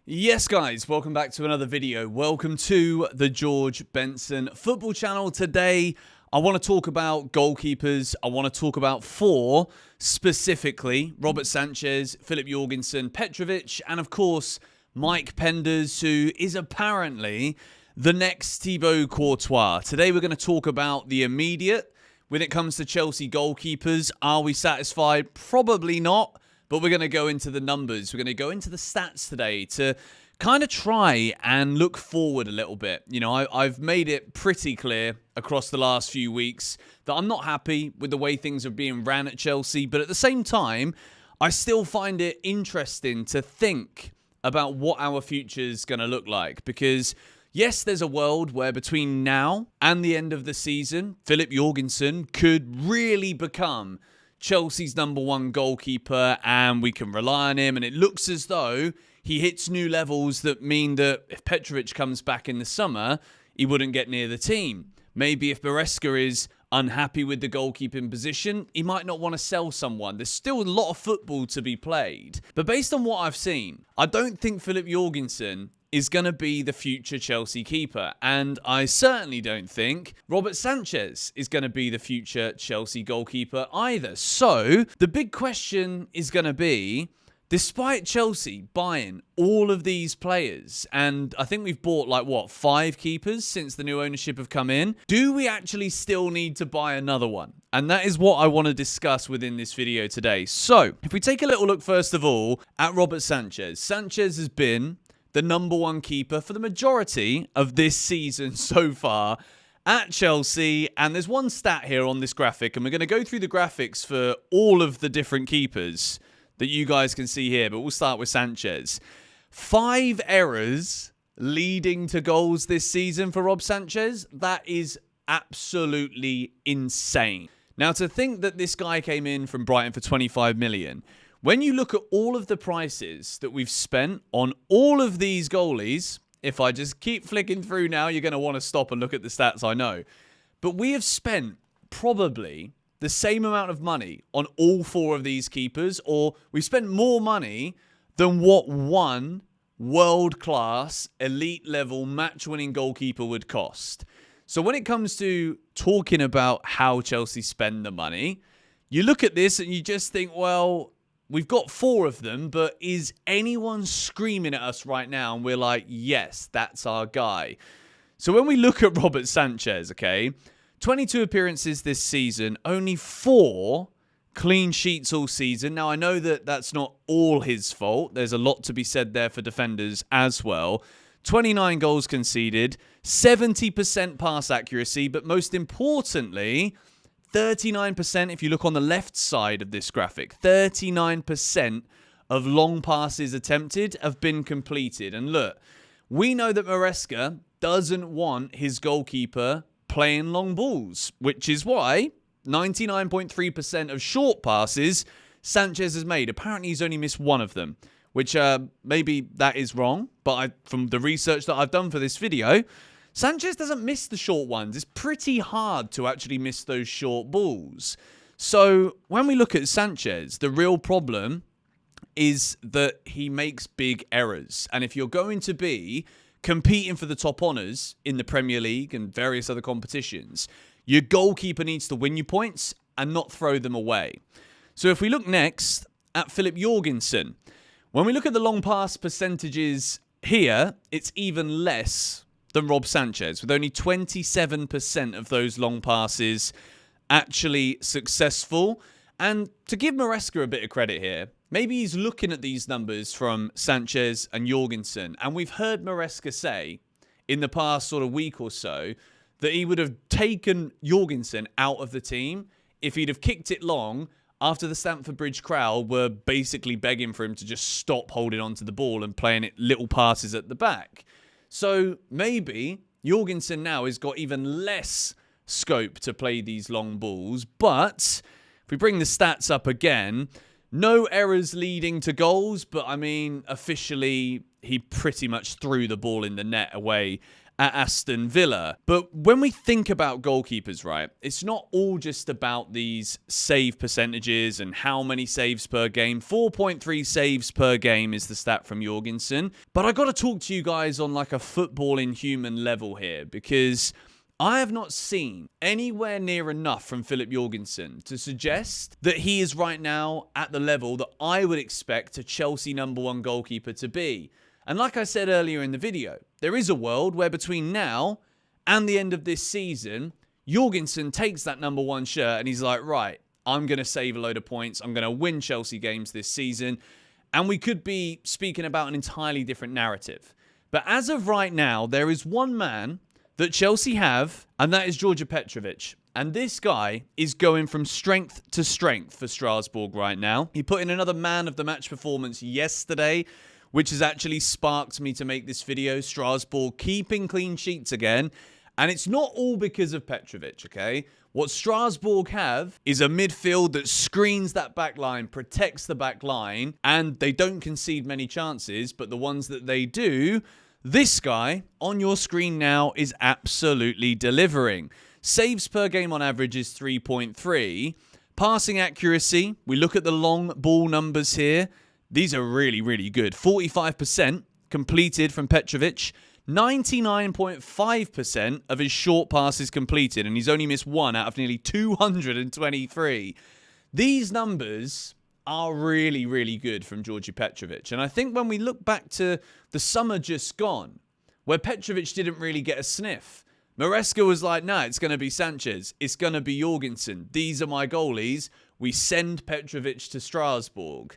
Yes, guys, welcome back to another video. Welcome to the George Benson football channel. Today, I want to talk about goalkeepers. I want to talk about four specifically: Robert Sanchez, Filip Jorgensen, Petrovic, and of course, Mike Penders, who is apparently the next Thibaut Courtois. Today, we're going to talk about the immediate. When it comes to Chelsea goalkeepers, are we satisfied? Probably not. But we're going to go into the numbers. We're going to go into the stats today to kind of try and look forward a little bit. You know, I've made it pretty clear across the last few weeks that I'm not happy with the way things are being ran at Chelsea. But at the same time, I still find it interesting to think about what our future is going to look like. Because yes, there's a world where between now and the end of the season, Filip Jorgensen could really become Chelsea's #1 goalkeeper, and we can rely on him. And it looks as though he hits new levels that mean that if Petrovic comes back in the summer, he wouldn't get near the team. Maybe if Maresca is unhappy with the goalkeeping position, he might not want to sell someone. There's still a lot of football to be played. But based on what I've seen, I don't think Filip Jorgensen is going to be the future Chelsea keeper. And I certainly don't think Robert Sanchez is going to be the future Chelsea goalkeeper either. So the big question is going to be, despite Chelsea buying all of these players, and I think we've bought 5 keepers since the new ownership have come in, do we actually still need to buy another one? And that is what I want to discuss within this video today. So if we take a little look first of all at Robert Sanchez. Sanchez has been the #1 keeper for the majority of this season so far at Chelsea. And there's one stat here on this graphic, and we're going to go through the graphics for all of the different keepers that you guys can see here, but we'll start with Sanchez. 5 errors leading to goals this season for Rob Sanchez. That is absolutely insane. Now, to think that this guy came in from Brighton for 25 million, when you look at all of the prices that we've spent on all of these goalies, if I just keep flicking through now, you're going to want to stop and look at the stats, I know. But we have spent probably the same amount of money on all 4 of these keepers, or we spent more money than what one world-class, elite-level, match-winning goalkeeper would cost. So when it comes to talking about how Chelsea spend the money, you look at this and you just think, well, we've got 4 of them, but is anyone screaming at us right now? And we're like, yes, that's our guy. So when we look at Robert Sanchez, okay, 22 appearances this season, only 4 clean sheets all season. Now, I know that that's not all his fault. There's a lot to be said there for defenders as well. 29 goals conceded, 70% pass accuracy, but most importantly, 39%, if you look on the left side of this graphic, 39% of long passes attempted have been completed. And look, we know that Maresca doesn't want his goalkeeper playing long balls, which is why 99.3% of short passes Sanchez has made. Apparently, he's only missed 1 of them, which maybe that is wrong. But from the research that I've done for this video, Sanchez doesn't miss the short ones. It's pretty hard to actually miss those short balls. So when we look at Sanchez, the real problem is that he makes big errors. And if you're going to be competing for the top honours in the Premier League and various other competitions, your goalkeeper needs to win you points and not throw them away. So if we look next at Filip Jorgensen, when we look at the long pass percentages here, it's even less than Rob Sanchez, with only 27% of those long passes actually successful. And to give Maresca a bit of credit here, maybe he's looking at these numbers from Sanchez and Jorgensen, and we've heard Maresca say in the past sort of week or so that he would have taken Jorgensen out of the team if he'd have kicked it long after the Stamford Bridge crowd were basically begging for him to just stop holding onto the ball and playing it little passes at the back. So maybe Jorgensen now has got even less scope to play these long balls. But if we bring the stats up again, no errors leading to goals. But I mean, officially, he pretty much threw the ball in the net away at Aston Villa. But when we think about goalkeepers, right, it's not all just about these save percentages and how many saves per game. 4.3 saves per game is the stat from Jorgenson. But I got to talk to you guys on like a footballing human level here, because I have not seen anywhere near enough from Filip Jorgensen to suggest that he is right now at the level that I would expect a Chelsea #1 goalkeeper to be. And like I said earlier in the video, there is a world where between now and the end of this season, Jorgensen takes that #1 shirt and he's like, right, I'm going to save a load of points. I'm going to win Chelsea games this season. And we could be speaking about an entirely different narrative. But as of right now, there is one man that Chelsea have, and that is Petrovic. And this guy is going from strength to strength for Strasbourg right now. He put in another man of the match performance yesterday, which has actually sparked me to make this video. Strasbourg keeping clean sheets again. And it's not all because of Petrovic, okay? What Strasbourg have is a midfield that screens that back line, protects the back line, and they don't concede many chances, but the ones that they do, this guy on your screen now is absolutely delivering. Saves per game on average is 3.3. Passing accuracy, we look at the long ball numbers here. These are really, really good. 45% completed from Petrovic. 99.5% of his short passes completed, and he's only missed one out of nearly 223. These numbers are really, really good from Petrovic. And I think when we look back to the summer just gone, where Petrovic didn't really get a sniff, Maresca was like, nah, it's going to be Sanchez. It's going to be Jorgensen. These are my goalies. We send Petrovic to Strasbourg.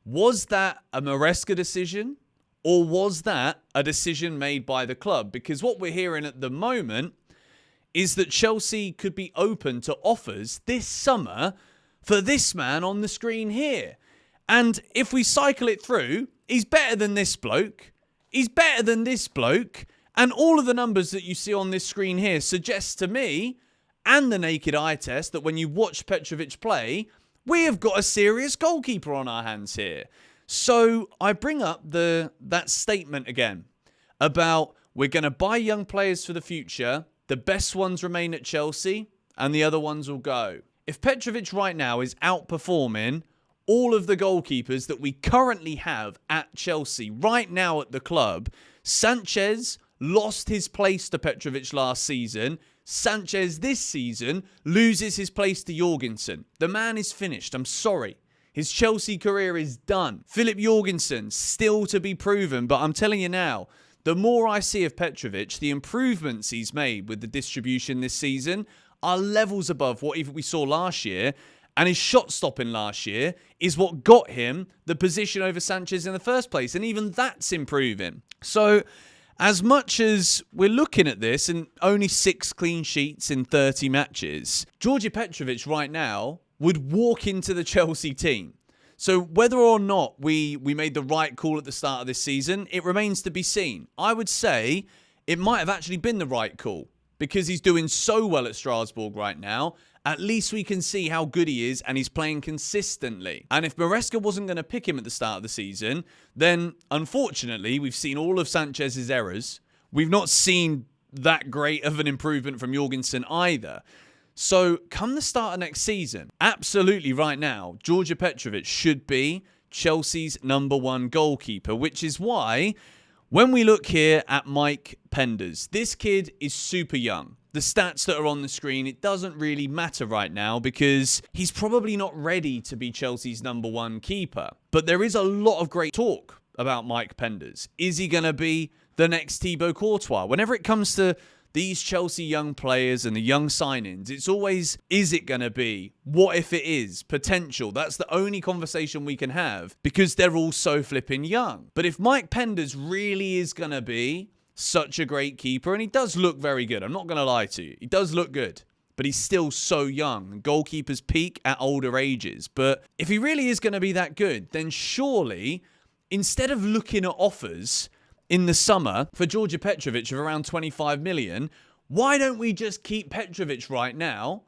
Was that a Maresca decision? Or was that a decision made by the club? Because what we're hearing at the moment is that Chelsea could be open to offers this summer for this man on the screen here. And if we cycle it through, he's better than this bloke. He's better than this bloke. And all of the numbers that you see on this screen here suggest to me, and the naked eye test, that when you watch Petrovic play, we have got a serious goalkeeper on our hands here. So I bring up that statement again about we're going to buy young players for the future. The best ones remain at Chelsea and the other ones will go. If Petrovic right now is outperforming all of the goalkeepers that we currently have at Chelsea right now at the club, Sanchez lost his place to Petrovic last season. Sanchez this season loses his place to Jorgensen. The man is finished. I'm sorry. His Chelsea career is done. Filip Jorgensen, still to be proven, but I'm telling you now, the more I see of Petrovic, the improvements he's made with the distribution this season are levels above what even we saw last year. And his shot stopping last year is what got him the position over Sanchez in the first place. And even that's improving. So as much as we're looking at this and only 6 clean sheets in 30 matches, Petrovic right now would walk into the Chelsea team. So whether or not we made the right call at the start of this season, it remains to be seen. I would say it might have actually been the right call because he's doing so well at Strasbourg right now. At least we can see how good he is and he's playing consistently. And if Maresca wasn't going to pick him at the start of the season, then unfortunately we've seen all of Sanchez's errors. We've not seen that great of an improvement from Jorgensen either. So come the start of next season, absolutely right now, Petrovic should be Chelsea's #1 goalkeeper, which is why when we look here at Mike Penders, this kid is super young. The stats that are on the screen, it doesn't really matter right now because he's probably not ready to be Chelsea's #1 keeper. But there is a lot of great talk about Mike Penders. Is he going to be the next Thibaut Courtois? Whenever it comes to these Chelsea young players and the young signings, it's always, is it going to be? What if it is? Potential. That's the only conversation we can have because they're all so flipping young. But if Mike Penders really is going to be such a great keeper, and he does look very good, I'm not going to lie to you. He does look good, but he's still so young. Goalkeepers peak at older ages. But if he really is going to be that good, then surely, instead of looking at offers in the summer for Petrovic of around 25 million, why don't we just keep Petrovic right now?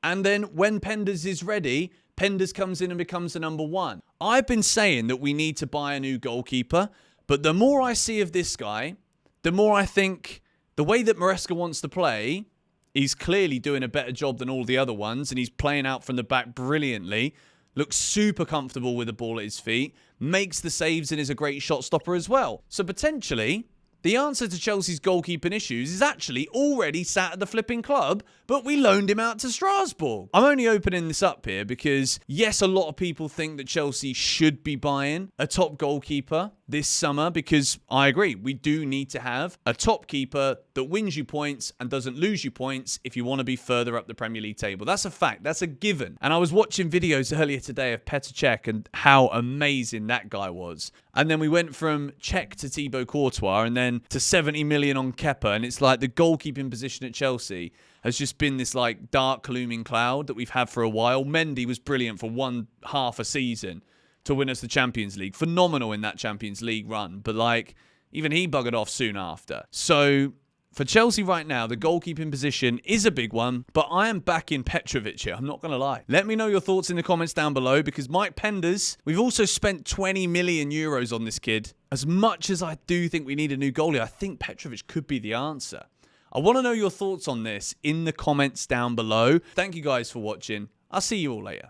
And then when Penders is ready, Penders comes in and becomes the #1. I've been saying that we need to buy a new goalkeeper, but the more I see of this guy, the more I think The way that Maresca wants to play, he's clearly doing a better job than all the other ones, and he's playing out from the back brilliantly. Looks super comfortable with the ball at his feet, makes the saves and is a great shot stopper as well. So potentially, the answer to Chelsea's goalkeeping issues is actually already sat at the flipping club, but we loaned him out to Strasbourg. I'm only opening this up here because, yes, a lot of people think that Chelsea should be buying a top goalkeeper this summer because I agree, we do need to have a top keeper that wins you points and doesn't lose you points if you want to be further up the Premier League table. That's a fact. That's a given. And I was watching videos earlier today of Petrovic and how amazing that guy was. And then we went from Cech to Thibaut Courtois and then to 70 million on Kepa. And it's like the goalkeeping position at Chelsea has just been this like dark looming cloud that we've had for a while. Mendy was brilliant for one half a season to win us the Champions League. Phenomenal in that Champions League run. But like, even he buggered off soon after. So for Chelsea right now, the goalkeeping position is a big one, but I am backing Petrovic here. I'm not going to lie. Let me know your thoughts in the comments down below because Mike Penders, we've also spent 20 million euros on this kid. As much as I do think we need a new goalie, I think Petrovic could be the answer. I want to know your thoughts on this in the comments down below. Thank you guys for watching. I'll see you all later.